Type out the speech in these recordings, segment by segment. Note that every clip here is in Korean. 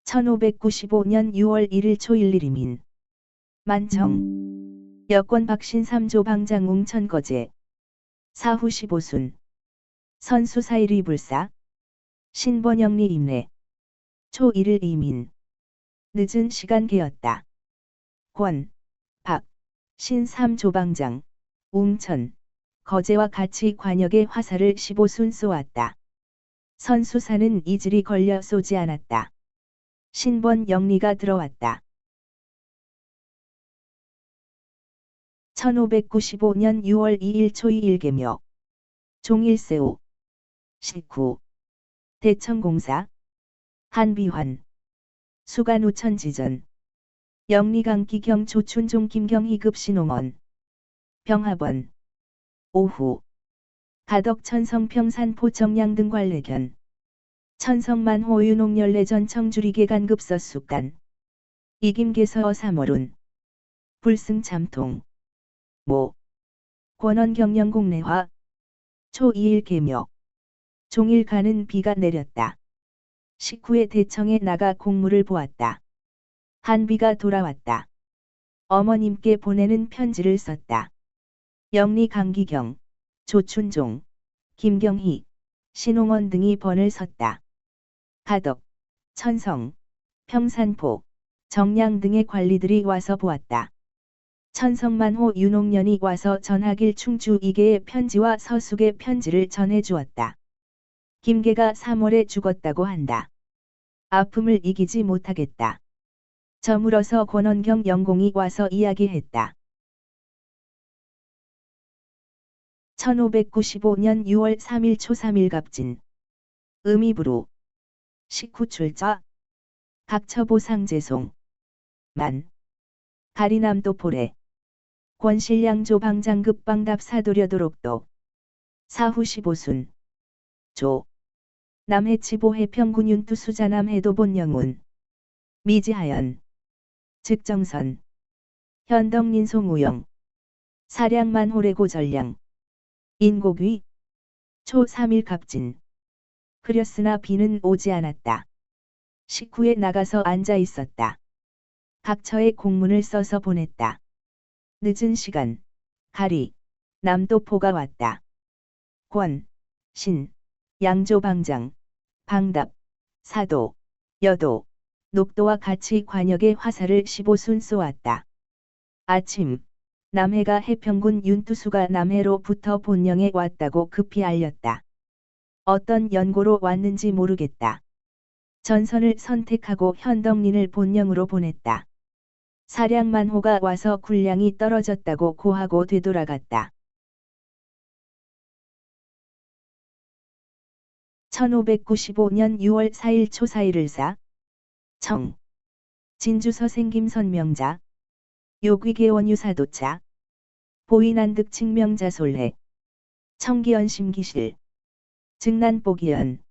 1595년 6월 1일 초일일이민. 만청. 여권 박신 3조 방장 웅천거제. 사후 15순. 선수 사일이 불사. 신번영리 임례. 초 1일 이민. 늦은 시간 개였다. 권, 박, 신 3조 방장, 웅천, 거제와 같이 관역의 화살을 15순 쏘았다. 선수사는 이질이 걸려 쏘지 않았다. 신번 영리가 들어왔다. 1595년 6월 2일 초이일 개묘. 종일세우. 식후. 대청공사. 한비환. 수간우천지전. 영리강기경 조춘종 김경희급 신홍원. 병합원. 오후. 가덕 천성 평산포 정량 등 관례견. 천성만 호윤옥열례전 청주리계 간급 서숙간. 이김계서 삼월운. 불승 참통. 모. 권원 경영공례화. 초 2일 개묘. 종일 가는 비가 내렸다. 식후에 대청에 나가 공무를 보았다. 한비가 돌아왔다. 어머님께 보내는 편지를 썼다. 영리 강기경, 조춘종, 김경희, 신홍원 등이 번을 섰다. 가덕, 천성, 평산포, 정량 등의 관리들이 와서 보았다. 천성만호 윤옥년이 와서 전하길 충주 이계의 편지와 서숙의 편지를 전해주었다. 김계가 3월에 죽었다고 한다. 아픔을 이기지 못하겠다. 저물어서 권원경 영공이 와서 이야기했다. 1595년 6월 3일 초3일 갑진. 의미부로. 식후 출자. 각처보상 제송. 가리남도 포례. 권실량조 방장급 방답 사도려도록도. 사후 15순. 조. 남해치보 해평군 윤투수자남 해도본 영운. 미지하연. 즉정선. 현덕린송 우영. 사량만 호래고 전량. 인곡위. 초 3일 갑진. 흐렸으나 비는 오지 않았다. 식후에 나가서 앉아 있었다. 각처에 공문을 써서 보냈다. 늦은 시간. 가리. 남도포가 왔다. 권, 신, 양조방장, 방답, 사도, 여도, 녹도와 같이 관역의 화살을 15순 쏘았다. 아침. 남해가 해평군 윤투수가 남해로 붙어 본령에 왔다고 급히 알렸다. 어떤 연고로 왔는지 모르겠다. 전선을 선택하고 현덕린을 본령으로 보냈다. 사량만호가 와서 군량이 떨어졌다고 고하고 되돌아갔다. 1595년 6월 4일 초4일을 사. 청. 진주서생 김선명자. 요귀계원유사도차. 보인안득 칙명자솔해. 청기연심기실. 증난보기연.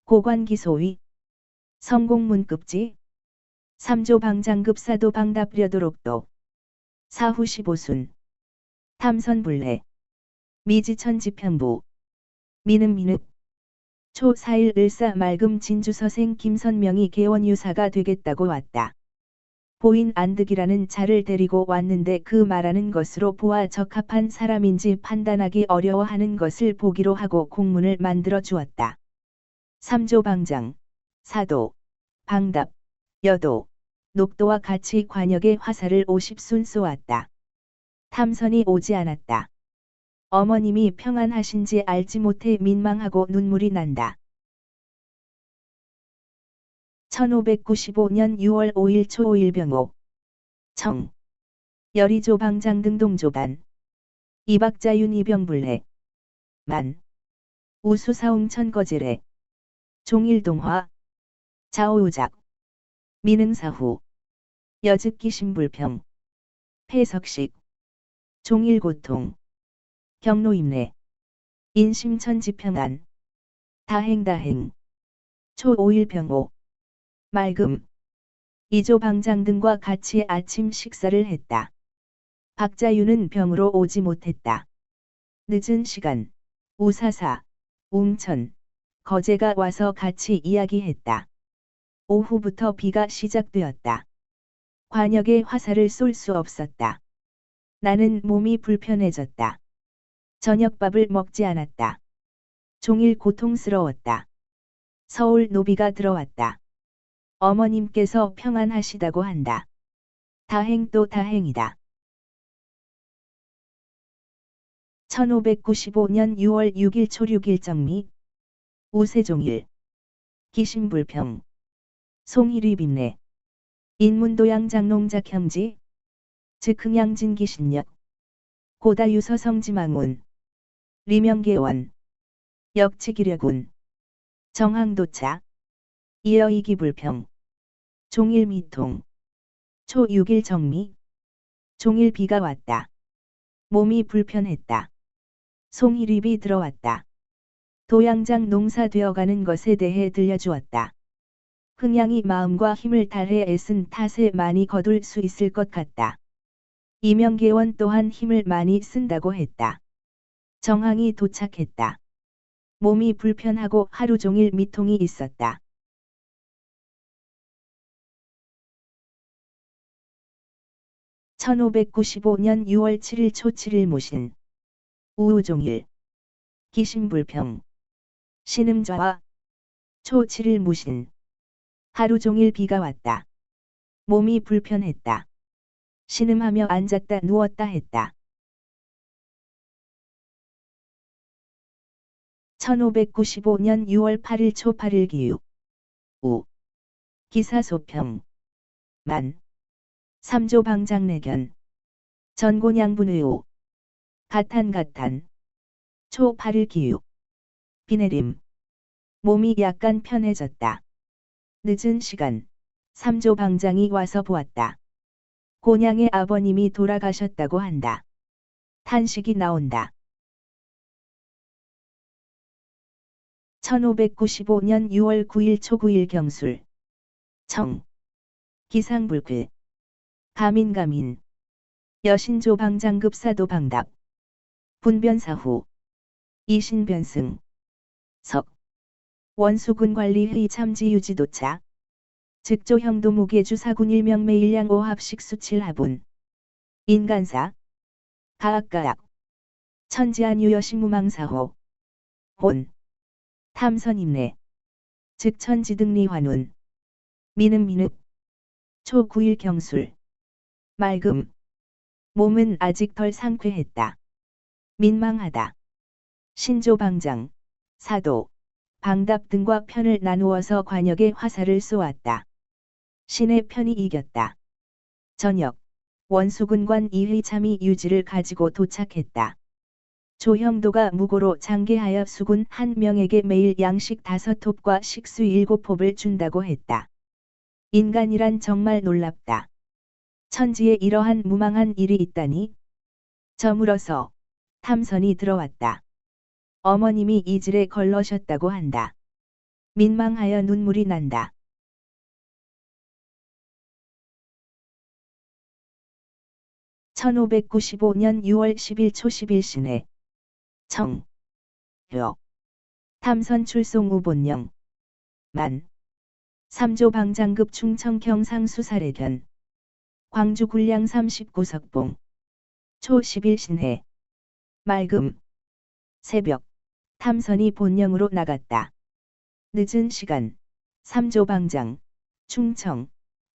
고관기소위. 성공문급지. 3조 방장급 사도 방답려도록도. 사후 15순. 탐선불례. 미지천 지평부. 민읍민읍. 초 4일 을사 말금 진주서생 김선명이 계원유사가 되겠다고 왔다. 보인 안득이라는 자를 데리고 왔는데 그 말하는 것으로 보아 적합한 사람인지 판단하기 어려워하는 것을 보기로 하고 공문을 만들어 주었다. 3조 방장, 사도, 방답, 여도, 녹도와 같이 관역의 화살을 50순 쏘았다. 탐선이 오지 않았다. 어머님이 평안하신지 알지 못해 민망하고 눈물이 난다. 1595년 6월 5일 초5일 병오. 청. 여리조 방장 등동조반. 이박자윤 이병불해. 만. 우수사웅천거제래. 종일동화. 자오우작. 민흥사후. 여즉기신불평. 폐석식. 종일고통. 경로임례. 인심천지평안. 다행다행. 초5일 병오. 말금. 이조 방장 등과 같이 아침 식사를 했다. 박자윤은 병으로 오지 못했다. 늦은 시간. 우사사, 웅천, 거제가 와서 같이 이야기했다. 오후부터 비가 시작되었다. 관역에 화살을 쏠 수 없었다. 나는 몸이 불편해졌다. 저녁밥을 먹지 않았다. 종일 고통스러웠다. 서울 노비가 들어왔다. 어머님께서 평안하시다고 한다. 다행 또 다행이다. 1595년 6월 6일 초륙일 정미. 우세종일. 기신불평. 송일이 빈내. 인문도양 장농작 형지. 즉 흥양진 기신역. 고다유서 성지망운. 리명계원. 역치기려군. 정항도차. 이어 이기불평. 종일 미통. 초 6일 정미. 종일 비가 왔다. 몸이 불편했다. 송일입이 들어왔다. 도양장 농사되어가는 것에 대해 들려주었다. 흥양이 마음과 힘을 다해 애쓴 탓에 많이 거둘 수 있을 것 같다. 이명계원 또한 힘을 많이 쓴다고 했다. 정항이 도착했다. 몸이 불편하고 하루 종일 미통이 있었다. (1595년 6월 7일 초 7일 모신) 우우종일. 기신불평. 신음좌와. 초 7일 무신. 하루 종일 비가 왔다. 몸이 불편했다. 신음하며 앉았다 누웠다 했다. 1595년 6월 8일 초 8일 기유. 우. 기사소평. 만. 삼조 방장내견. 전곤양분의오. 가탄. 초 8일 기유. 비내림. 몸이 약간 편해졌다. 늦은 시간. 삼조 방장이 와서 보았다. 곤양의 아버님이 돌아가셨다고 한다. 탄식이 나온다. 1595년 6월 9일 초 9일 경술. 청. 기상불크. 가민. 여신조 방장급 사도 방답. 분변사후. 이신변승. 석. 원수군 관리의 참지 유지도차. 즉조 형도 무게주 사군 일명매 일량 오합식 수칠하분. 인간사. 가악가악. 천지안 유여신무망사호. 혼. 탐선임내. 즉 천지등리환운. 민읍. 초 9일 경술. 맑음. 몸은 아직 덜 상쾌했다. 민망하다. 신조방장, 사도, 방답 등과 편을 나누어서 관역에 화살을 쏘았다. 신의 편이 이겼다. 저녁, 원수군관 이의참이 유지를 가지고 도착했다. 조형도가 무고로 장계하여 수군 한 명에게 매일 양식 5톱과 식수 7홉을 준다고 했다. 인간이란 정말 놀랍다. 천지에 이러한 무망한 일이 있다니. 저물어서 탐선이 들어왔다. 어머님이 이질에 걸러셨다고 한다. 민망하여 눈물이 난다. (1595년 6월 10일 초 10일 신해) 청. 여. 탐선 출송 우본령. 만. 삼조 방장급 충청 경상 수사례견. 광주 굴량 39석봉. 초 10일 신해. 맑음. 새벽. 탐선이 본령으로 나갔다. 늦은 시간. 삼조 방장, 충청,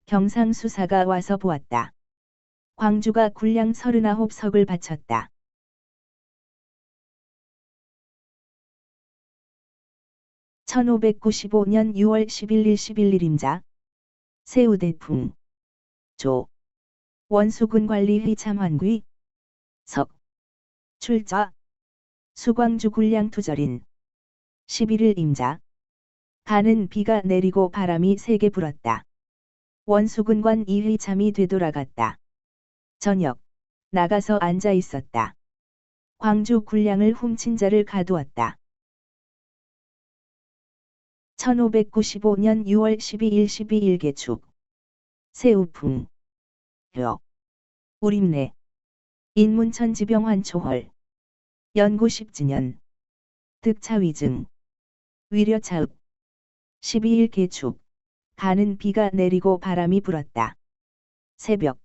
경상 수사가 와서 보았다. 광주가 굴량 39석을 바쳤다. (1595년 6월 11일 11일임자) 세우대풍. 조. 원수군 관리의 참환귀. 석. 출자. 수광주 굴량 투절인. 11일 임자. 가는 비가 내리고 바람이 세게 불었다. 원수군관 이의참이 되돌아갔다. 저녁. 나가서 앉아 있었다. 광주 굴량을 훔친 자를 가두었다. 1595년 6월 12일 12일 개축. 세우풍. 여. 우림내. 인문천지병환 초월. 연구 10주년. 득차위증. 위려차읍. 12일 개축. 가는 비가 내리고 바람이 불었다. 새벽,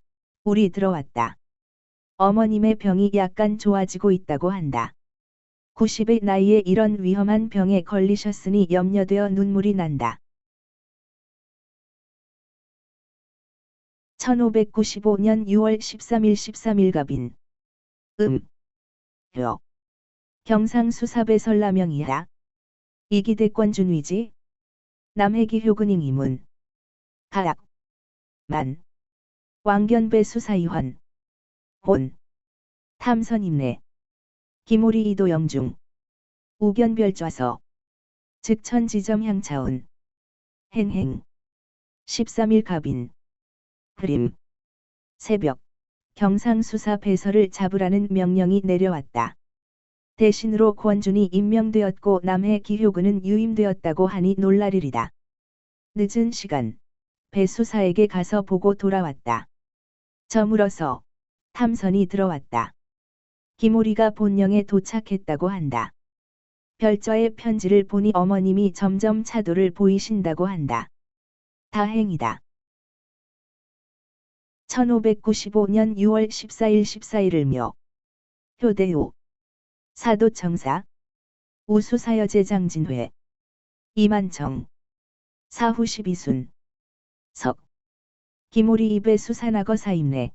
우리 들어왔다. 어머님의 병이 약간 좋아지고 있다고 한다. 90의 나이에 이런 위험한 병에 걸리셨으니 염려되어 눈물이 난다. 1595년 6월 13일 13일 갑인. 여. 경상수사배설남영이야. 이기대권 준위지. 남해기 효근잉 이문. 가악. 만. 왕견배 수사이환. 혼. 탐선임내. 기모리 이도영중. 우견별좌서. 즉천지점 향차온. 행행. 13일 갑인. 흐림. 새벽. 경상수사 배설을 잡으라는 명령이 내려왔다. 대신으로 권준이 임명되었고 남해 기효근은 유임되었다고 하니 놀라리리다. 늦은 시간. 배수사에게 가서 보고 돌아왔다. 저물어서 탐선이 들어왔다. 기모리가 본령에 도착했다고 한다. 별저의 편지를 보니 어머님이 점점 차도를 보이신다고 한다. 다행이다. 1595년 6월 14일 14일을 묘. 효대우. 사도청사. 우수사여제 장진회. 이만청. 사후 12순. 석. 기모리 입에 수사나거 사임내.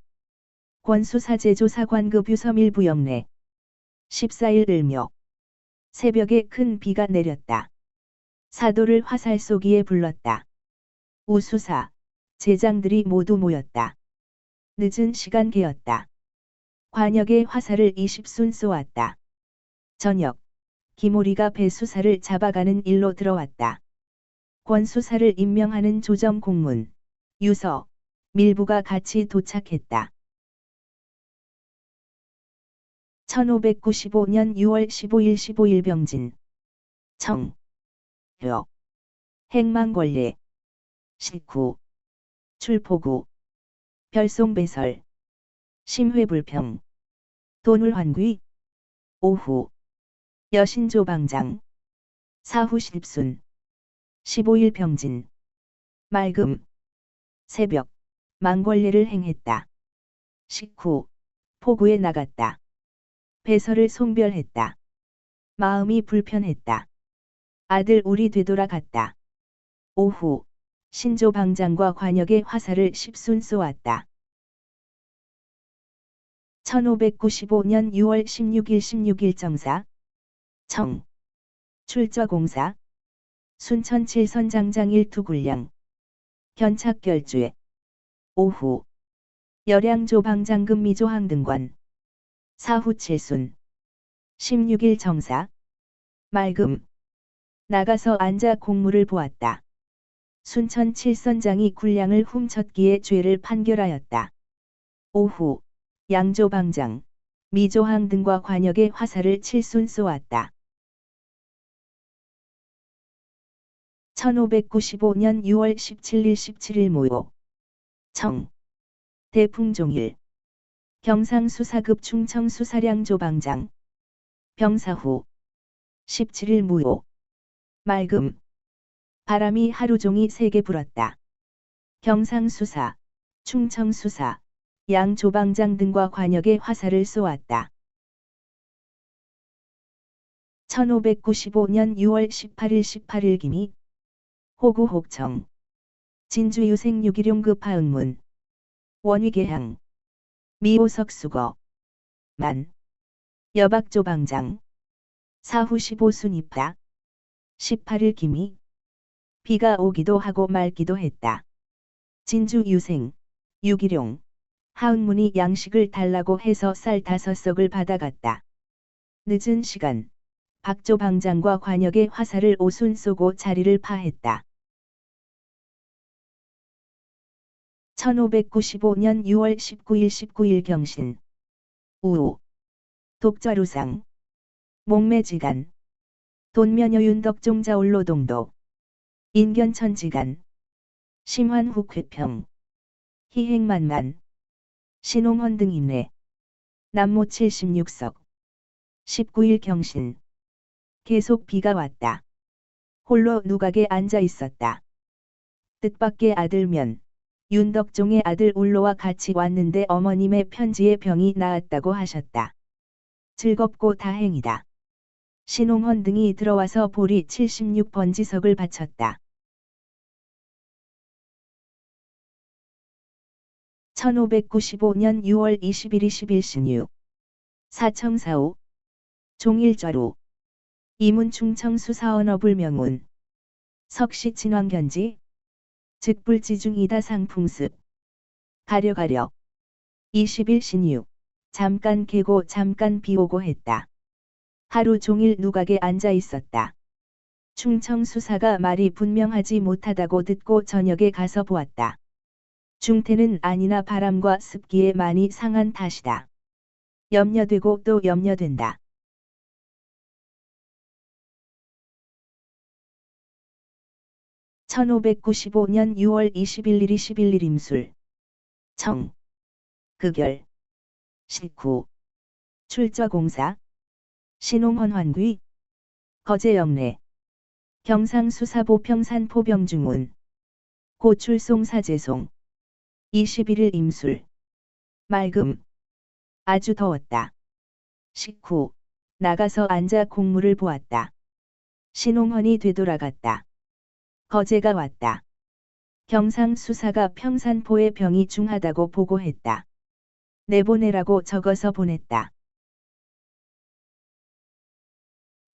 권수사제조사 관급유섬 부영내. 14일 을묘. 새벽에 큰 비가 내렸다. 사도를 화살 쏘기에 불렀다. 우수사, 제장들이 모두 모였다. 늦은 시간 개었다. 관역에 화살을 20순 쏘았다. 저녁, 기모리가 배수사를 잡아가는 일로 들어왔다. 권수사를 임명하는 조정 공문, 유서, 밀부가 같이 도착했다. 1595년 6월 15일 15일 병진. 청. 여. 행망권례. 식후. 출포구. 별송배설. 심회불평. 돈울환귀. 오후. 여신조방장. 사후 10순. 15일 병진. 맑음. 새벽. 망권례를 행했다. 식후. 포구에 나갔다. 배설을 송별했다. 마음이 불편했다. 아들 우리 되돌아갔다. 오후. 신조방장과 관역의 화살을 10순 쏘았다. 1595년 6월 16일 16일 정사. 청. 출저공사. 순천 칠선장장 일투굴량. 견착결주에. 오후. 열양조방장금 미조항등관. 사후 7순. 16일 정사. 맑음. 나가서 앉아 공무를 보았다. 순천 칠선장이 군량을 훔쳤기에 죄를 판결하였다. 오후. 양조방장, 미조항 등과 관역의 화살을 7순 쏘았다. 1595년 6월 17일 17일 모요. 청. 대풍종일. 경상수사급 충청수사량 조방장. 병사후. 17일 무효. 맑음. 바람이 하루 종일 세게 불었다. 경상수사, 충청수사, 양 조방장 등과 관역의 화살을 쏘았다. 1595년 6월 18일 18일 기미. 호구 혹청. 진주유생 유기룡급 하응문. 원위계향. 미호석 수거. 만. 여박조방장. 사후 15순 입하. 18일 기미. 비가 오기도 하고 맑기도 했다. 진주유생, 유기룡, 하응문이 양식을 달라고 해서 쌀 5썩을 받아갔다. 늦은 시간, 박조방장과 관역의 화살을 5순 쏘고 자리를 파했다. 1595년 6월 19일 19일 경신. 우우. 독좌루상. 목매지간. 돈면여윤덕종자 올로동도. 인견천지간. 심환후쾌평. 희행만만. 신홍헌 등 임례. 남모 76석. 19일 경신. 계속 비가 왔다. 홀로 누각에 앉아 있었다. 뜻밖의 아들면 윤덕종의 아들 울로와 같이 왔는데 어머님의 편지에 병이 나았다고 하셨다. 즐겁고 다행이다. 신홍헌 등이 들어와서 보리 76번지석을 바쳤다. 1595년 6월 20일 20일 신유 사청사후 종일좌루 이문충청수사언어불명운 석시친왕견지 즉불지중이다 상풍습 가려가려 20일 신유 잠깐 개고 잠깐 비오고 했다. 하루 종일 누각에 앉아 있었다. 충청수사가 말이 분명하지 못하다고 듣고 저녁에 가서 보았다. 중태는 아니나 바람과 습기에 많이 상한 탓이다. 염려되고 또 염려된다. (1595년 6월 21일 21일) 임술 청 극열 식후 출저공사 신홍헌 환귀 거제영래 경상수사보 평산포병중운 고출송 사제송 21일 임술 맑음 아주 더웠다. 식후 나가서 앉아 공무를 보았다. 신홍헌이 되돌아갔다. 거제가 왔다. 경상수사가 평산포의 병이 중하다고 보고했다. 내보내라고 적어서 보냈다.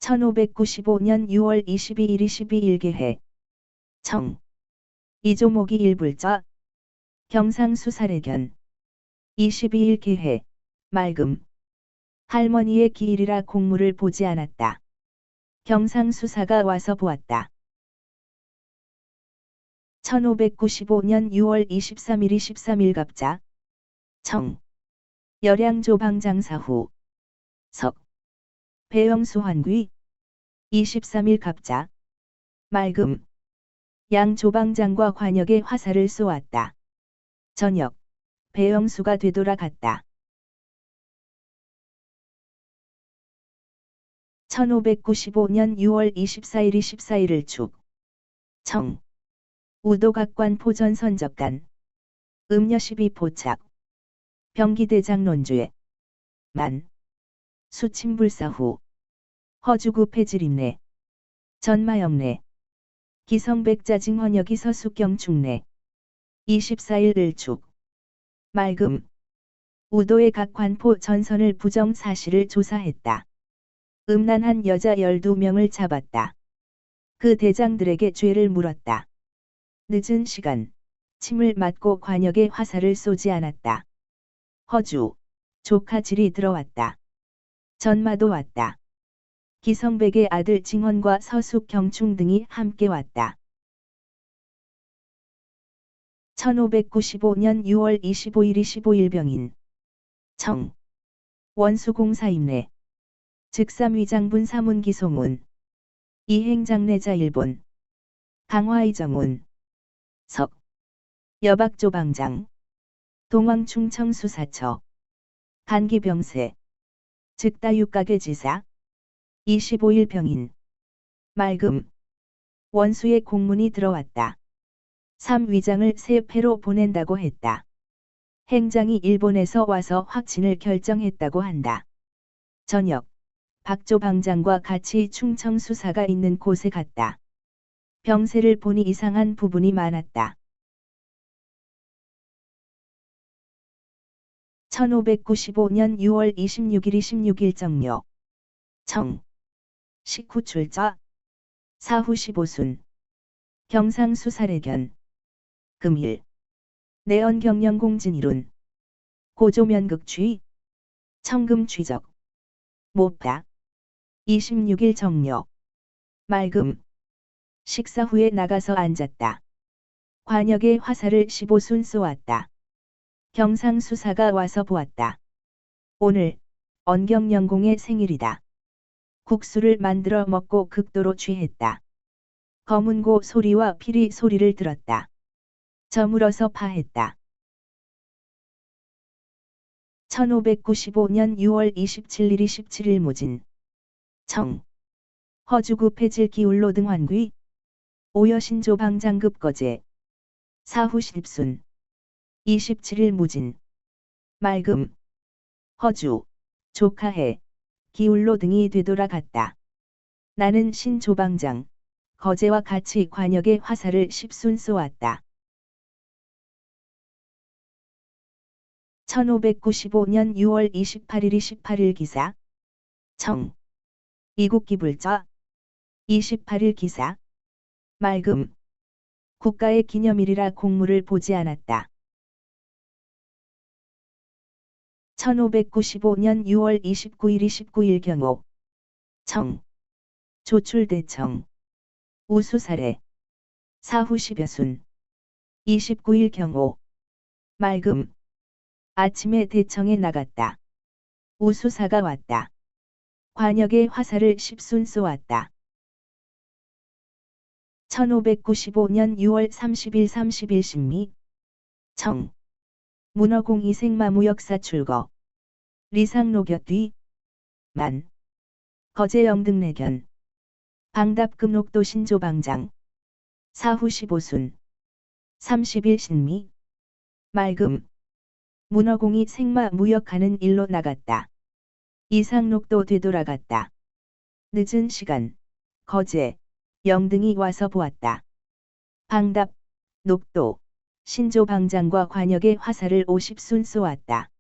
1595년 6월 22일 22일 개해 청 이조목이 일불자 경상수사례견 22일 개해 맑음 할머니의 기일이라 공무를 보지 않았다. 경상수사가 와서 보았다. 1595년 6월 23일 23일 갑자 청 열양조방장사후 석 배영수 환귀 23일 갑자 맑음 양조방장과 관역에 화살을 쏘았다. 저녁 배영수가 되돌아갔다. 1595년 6월 24일 24일을 축 청 우도각관 포전선적간 음녀12 포착 병기대장 논주에 만 수침불사후 허주구 폐질임내 전마영내 기성백자징헌여기 서숙경충내 24일 을축 맑음 우도의 각 관포 전선을 부정 사실을 조사했다. 음란한 여자 12명을 잡았다. 그 대장들에게 죄를 물었다. 늦은 시간 침을 맞고 관역에 화살을 쏘지 않았다. 허주 조카질이 들어왔다. 전마도 왔다. 기성백의 아들 징헌과 서숙 경충 등이 함께 왔다. 1595년 6월 25일 25일 병인 청 원수공사임내 즉삼위장분 사문기송운 이행장례자 일본 강화이정운 석 여박조방장 동왕충청수사처 간기병세 즉다육가게지사 25일 병인 맑음 원수의 공문이 들어왔다. 3위장을 새 패로 보낸다고 했다. 행장이 일본에서 와서 확친을 결정했다고 한다. 저녁 박조방장과 같이 충청수사가 있는 곳에 갔다. 병세를 보니 이상한 부분이 많았다. 1595년 6월 26일 26일 정묘 청 식후 출저 사후 15순 경상수사례견 금일 내언경영공진이룬 고조면극취 청금취적 모파 26일 정묘 맑음 식사 후에 나가서 앉았다. 관역에 화살을 15순 쏘았다. 경상수사가 와서 보았다. 오늘 언경영공의 생일이다. 국수를 만들어 먹고 극도로 취했다. 검은고 소리와 피리 소리를 들었다. 저물어서 파했다. 1595년 6월 27일 27일 모진 청 허주구 폐질 기울로 등 환귀 오여신조 방장급 거제 사후 10순 27일 무진 맑음 허주 조카해 기울로 등이 되돌아갔다. 나는 신조방장 거제와 같이 관역의 화살을 10순 쏘았다. 1595년 6월 28일 28일 기사 청 이국기불자 28일 기사 맑음 국가의 기념일이라 공무를 보지 않았다. 1595년 6월 29일 29일 경호 청 조출대청 우수사례 사후 10여 순 29일 경호 맑음 아침에 대청에 나갔다. 우수사가 왔다. 관역의 화살을 10순 쏘았다. 1595년 6월 30일 30일 신미 청 문어공이 생마무역사 출거 리상노곁 뒤 만 거제영등 내견 방답금록도 신조방장 사후 15순 30일 신미 맑음 문어공이 생마 무역하는 일로 나갔다. 이상록도 되돌아갔다. 늦은 시간 거제 영등이 와서 보았다. 방답 녹도 신조방장과 관역의 화살을 50순 쏘았다.